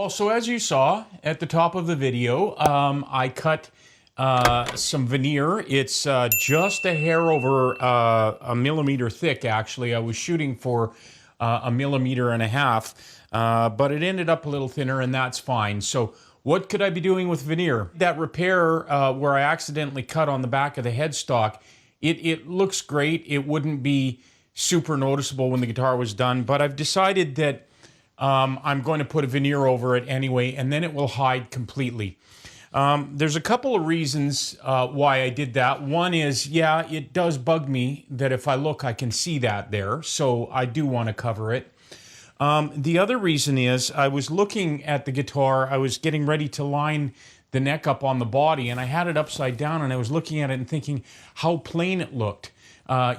Well, so as you saw at the top of the video, I cut some veneer. It's just a hair over a millimeter thick, actually. I was shooting for 1.5 millimeters, but it ended up a little thinner, and that's fine. So what could I be doing with veneer? That repair where I accidentally cut on the back of the headstock, it looks great. It wouldn't be super noticeable when the guitar was done, but I've decided that I'm going to put a veneer over it anyway, and then it will hide completely. There's a couple of reasons why I did that. One is, yeah, it does bug me that if I look, I can see that there, so I do want to cover it. The other reason is I was looking at the guitar, I was getting ready to line the neck up on the body, and I had it upside down, and I was looking at it and thinking how plain it looked,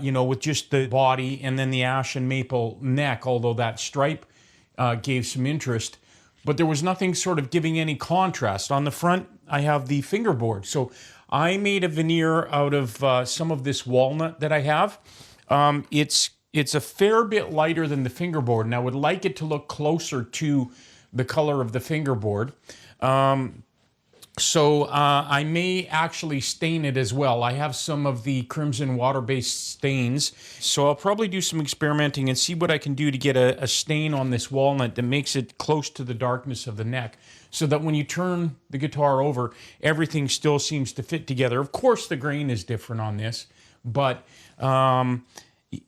you know, with just the body and then the ash and maple neck, although that stripe gave some interest, but there was nothing sort of giving any contrast. On the front, I have the fingerboard. So I made a veneer out of some of this walnut that I have. It's a fair bit lighter than the fingerboard, and I would like it to look closer to the color of the fingerboard. So I may actually stain it as well. I have some of the crimson water-based stains, so I'll probably do some experimenting and see what I can do to get a stain on this walnut that makes it close to the darkness of the neck, so that when you turn the guitar over, everything still seems to fit together. Of course, the grain is different on this, but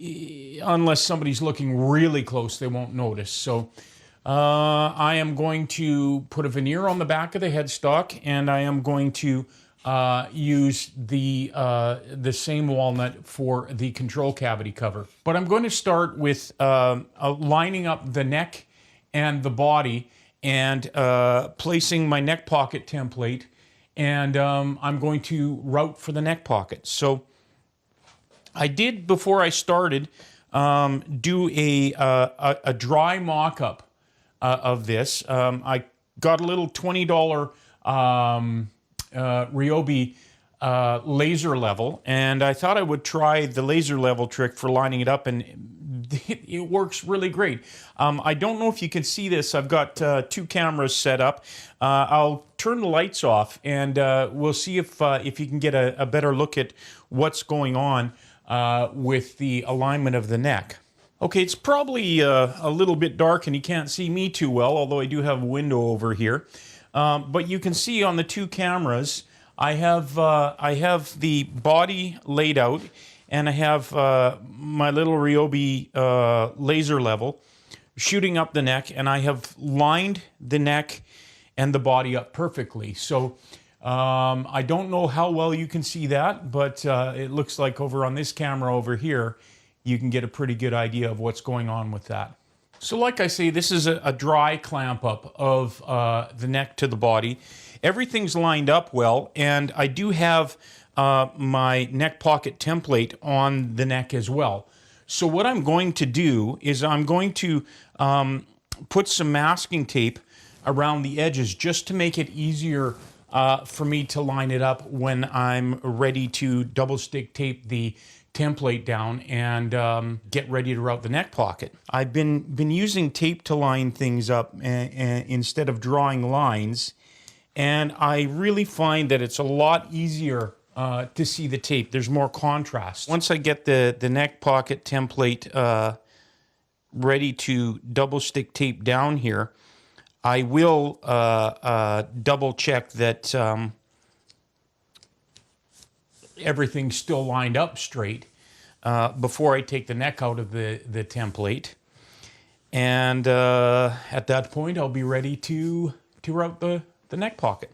unless somebody's looking really close, they won't notice. So I am going to put a veneer on the back of the headstock, and I am going to use the same walnut for the control cavity cover. But I'm going to start with lining up the neck and the body and placing my neck pocket template, and I'm going to route for the neck pocket. So I did, before I started, do a dry mock-up of this. I got a little $20 Ryobi laser level, and I thought I would try the laser level trick for lining it up, and it works really great. I don't know if you can see this. I've got 2 cameras set up. I'll turn the lights off, and we'll see if you can get a better look at what's going on with the alignment of the neck. Okay, it's probably a little bit dark and you can't see me too well, although I do have a window over here. But you can see on the 2 cameras, I have the body laid out, and I have my little Ryobi laser level shooting up the neck, and I have lined the neck and the body up perfectly. So I don't know how well you can see that, but it looks like over on this camera over here, you can get a pretty good idea of what's going on with that. So like I say, this is a dry clamp up of the neck to the body. Everything's lined up well, and I do have my neck pocket template on the neck as well. So what I'm going to do is I'm going to put some masking tape around the edges just to make it easier for me to line it up when I'm ready to double stick tape the template down and get ready to route the neck pocket. I've been using tape to line things up instead of drawing lines, and I really find that it's a lot easier to see the tape. There's more contrast. Once I get the neck pocket template ready to double stick tape down here, I will double check that everything's still lined up straight before I take the neck out of the template. And at that point, I'll be ready to route the neck pocket.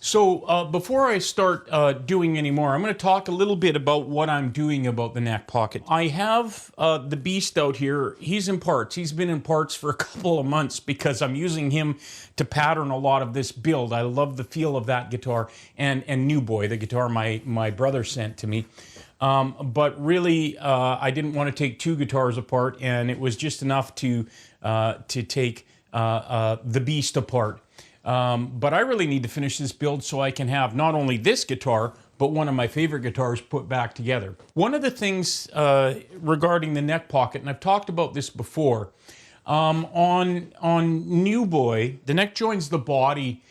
So before I start doing any more, I'm going to talk a little bit about what I'm doing about the neck pocket. I have the Beast out here. He's in parts. He's been in parts for a couple of months because I'm using him to pattern a lot of this build. I love the feel of that guitar, and New Boy, the guitar my brother sent to me. But really, I didn't want to take 2 guitars apart, and it was just enough to take the Beast apart. But I really need to finish this build so I can have not only this guitar, but one of my favorite guitars put back together. One of the things regarding the neck pocket, and I've talked about this before, On New Boy, the neck joins the body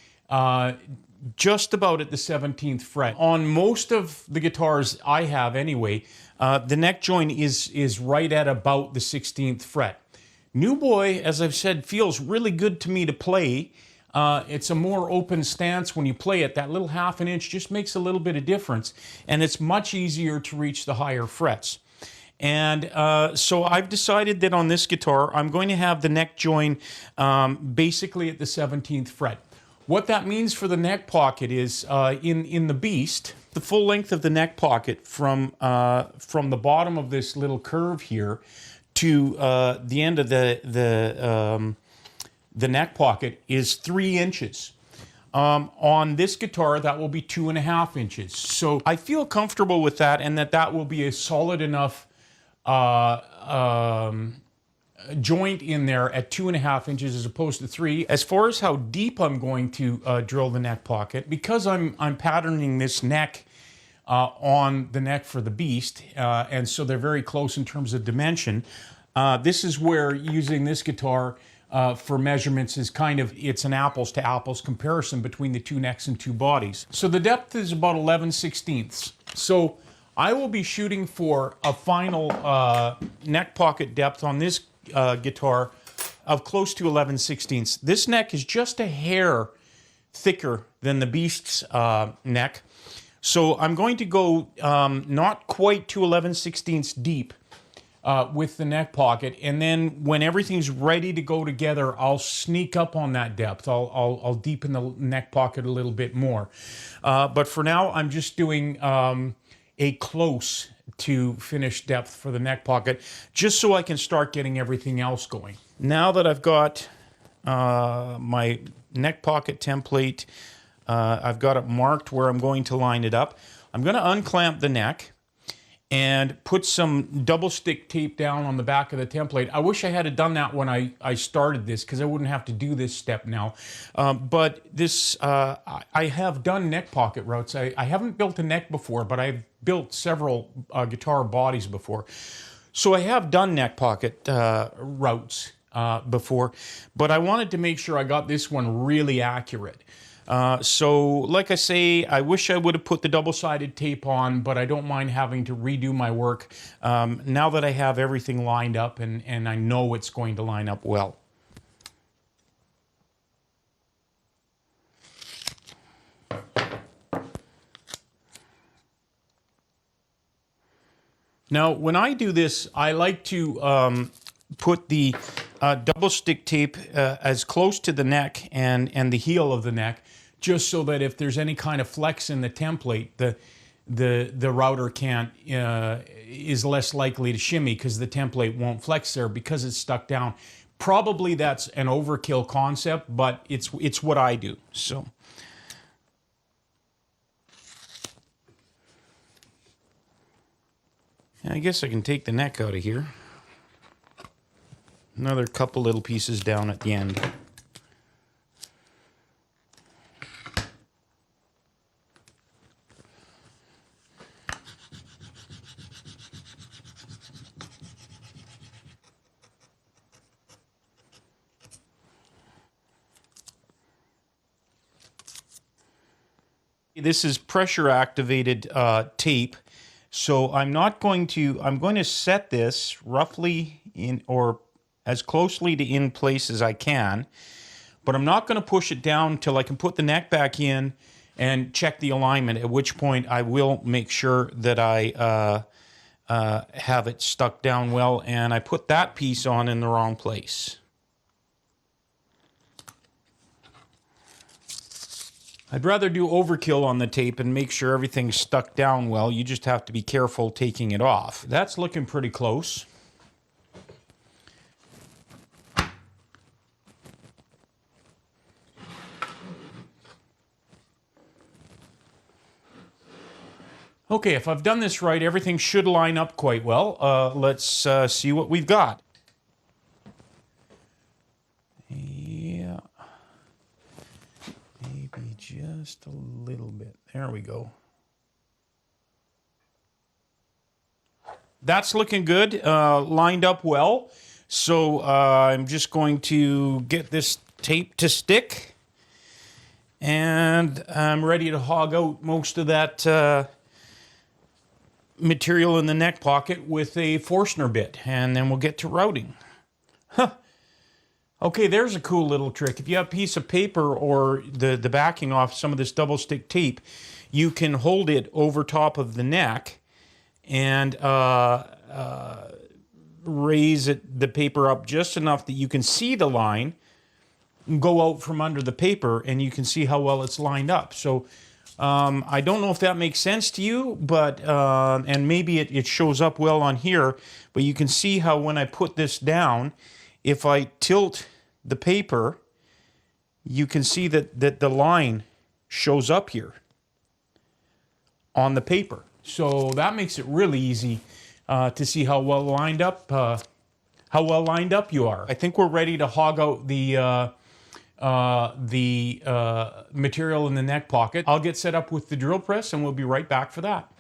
just about at the 17th fret. On most of the guitars I have anyway, the neck join is right at about the 16th fret. New Boy, as I've said, feels really good to me to play. It's a more open stance when you play it. That little half an inch just makes a little bit of difference, and it's much easier to reach the higher frets. And so I've decided that on this guitar, I'm going to have the neck join basically at the 17th fret. What that means for the neck pocket is in the Beast, the full length of the neck pocket from the bottom of this little curve here to the end of the neck pocket is 3 inches. On this guitar, that will be 2.5 inches. So I feel comfortable with that, and that will be a solid enough joint in there at 2.5 inches as opposed to 3. As far as how deep I'm going to drill the neck pocket, because I'm patterning this neck on the neck for the Beast, and so they're very close in terms of dimension. This is where using this guitar for measurements is it's an apples to apples comparison between the two necks and two bodies. So the depth is about 11/16. So I will be shooting for a final neck pocket depth on this guitar of close to 11/16. This neck is just a hair thicker than the Beast's neck. So I'm going to go not quite to 11/16 deep with the neck pocket, and then when everything's ready to go together, I'll sneak up on that depth. I'll deepen the neck pocket a little bit more. But for now, I'm just doing a close to finished depth for the neck pocket, just so I can start getting everything else going. Now that I've got my neck pocket template, I've got it marked where I'm going to line it up. I'm going to unclamp the neck and put some double stick tape down on the back of the template. I wish I had done that when I started this, because I wouldn't have to do this step now. But this, I have done neck pocket routes. I haven't built a neck before, but I've built several guitar bodies before. So I have done neck pocket routes before, but I wanted to make sure I got this one really accurate. So, like I say, I wish I would have put the double-sided tape on, but I don't mind having to redo my work now that I have everything lined up and I know it's going to line up well. Now, when I do this, I like to put the double stick tape as close to the neck and the heel of the neck, just so that if there's any kind of flex in the template, the router is less likely to shimmy, because the template won't flex there because it's stuck down. Probably that's an overkill concept, but it's what I do. So I guess I can take the neck out of here. Another couple little pieces down at the end. This is pressure activated tape. So I'm going to set this roughly in, or as closely to in place as I can, but I'm not going to push it down until I can put the neck back in and check the alignment, at which point I will make sure that I have it stuck down well, and I put that piece on in the wrong place. I'd rather do overkill on the tape and make sure everything's stuck down well. You just have to be careful taking it off. That's looking pretty close. Okay, if I've done this right, everything should line up quite well. Let's see what we've got. Yeah. Maybe just a little bit. There we go. That's looking good, lined up well. So I'm just going to get this tape to stick, and I'm ready to hog out most of that material in the neck pocket with a Forstner bit, and then we'll get to routing. Huh. Okay, there's a cool little trick. If you have a piece of paper or the backing off some of this double stick tape, you can hold it over top of the neck and raise the paper up just enough that you can see the line go out from under the paper, and you can see how well it's lined up. So I don't know if that makes sense to you, but and maybe it shows up well on here, but you can see how when I put this down, if I tilt the paper, you can see that the line shows up here on the paper. So that makes it really easy to see how well lined up you are. I think we're ready to hog out the material in the neck pocket. I'll get set up with the drill press, and we'll be right back for that.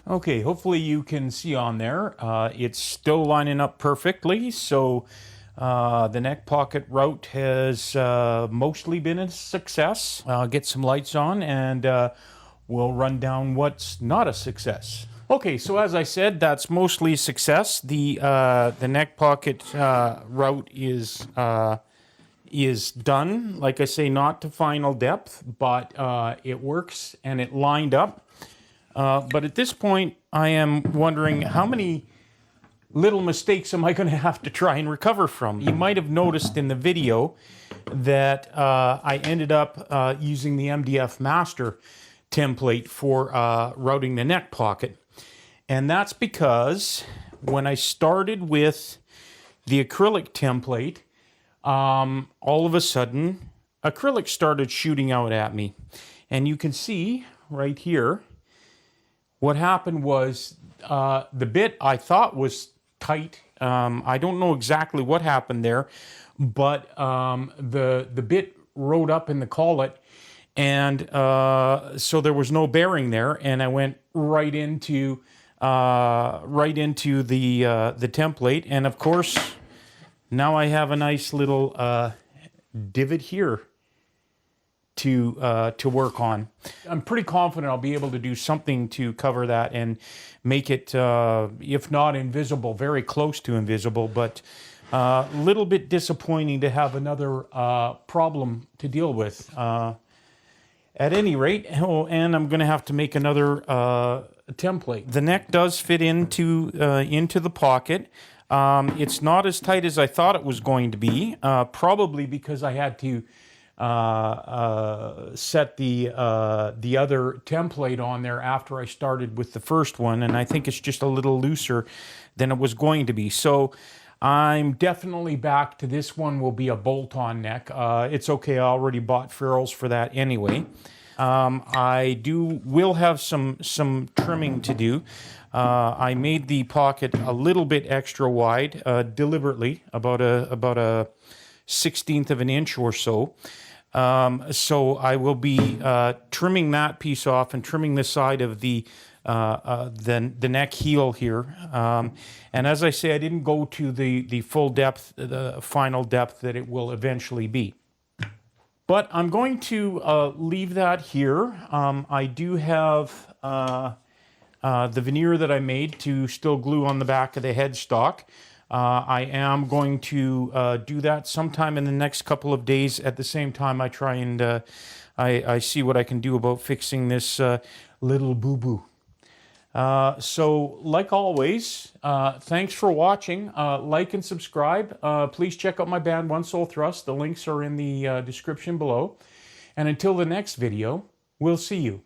Okay, hopefully you can see on there. It's still lining up perfectly, so the neck pocket route has mostly been a success. I'll get some lights on, and we'll run down what's not a success. Okay, so as I said, that's mostly success. The neck pocket route is done. Like I say, not to final depth, but it works and it lined up. But at this point, I am wondering how many little mistakes am I going to have to try and recover from? You might have noticed in the video that I ended up using the MDF Master template for routing the neck pocket. And that's because when I started with the acrylic template, all of a sudden, acrylic started shooting out at me. And you can see right here, what happened was the bit I thought was tight. I don't know exactly what happened there, but the bit rode up in the collet, and so there was no bearing there, and I went right into the template, and of course now I have a nice little divot here to work on. I'm pretty confident I'll be able to do something to cover that and make it, if not invisible, very close to invisible, but a little bit disappointing to have another problem to deal with. At any rate, and I'm going to have to make another template. The neck does fit into the pocket. It's not as tight as I thought it was going to be, probably because I had to set the other template on there after I started with the first one, and I think it's just a little looser than it was going to be. So I'm definitely back to this one will be a bolt-on neck. It's okay, I already bought ferrules for that anyway. I will have some trimming to do. I made the pocket a little bit extra wide, deliberately, about a 1/16 of an inch or so. So I will be trimming that piece off and trimming the side of the neck heel here. And as I say, I didn't go to the full depth, the final depth that it will eventually be. But I'm going to leave that here. I do have the veneer that I made to still glue on the back of the headstock. I am going to do that sometime in the next couple of days. At the same time, I try and I see what I can do about fixing this little boo-boo. So, like always, thanks for watching. Like and subscribe. Please check out my band, One Soul Thrust. The links are in the description below. And until the next video, we'll see you.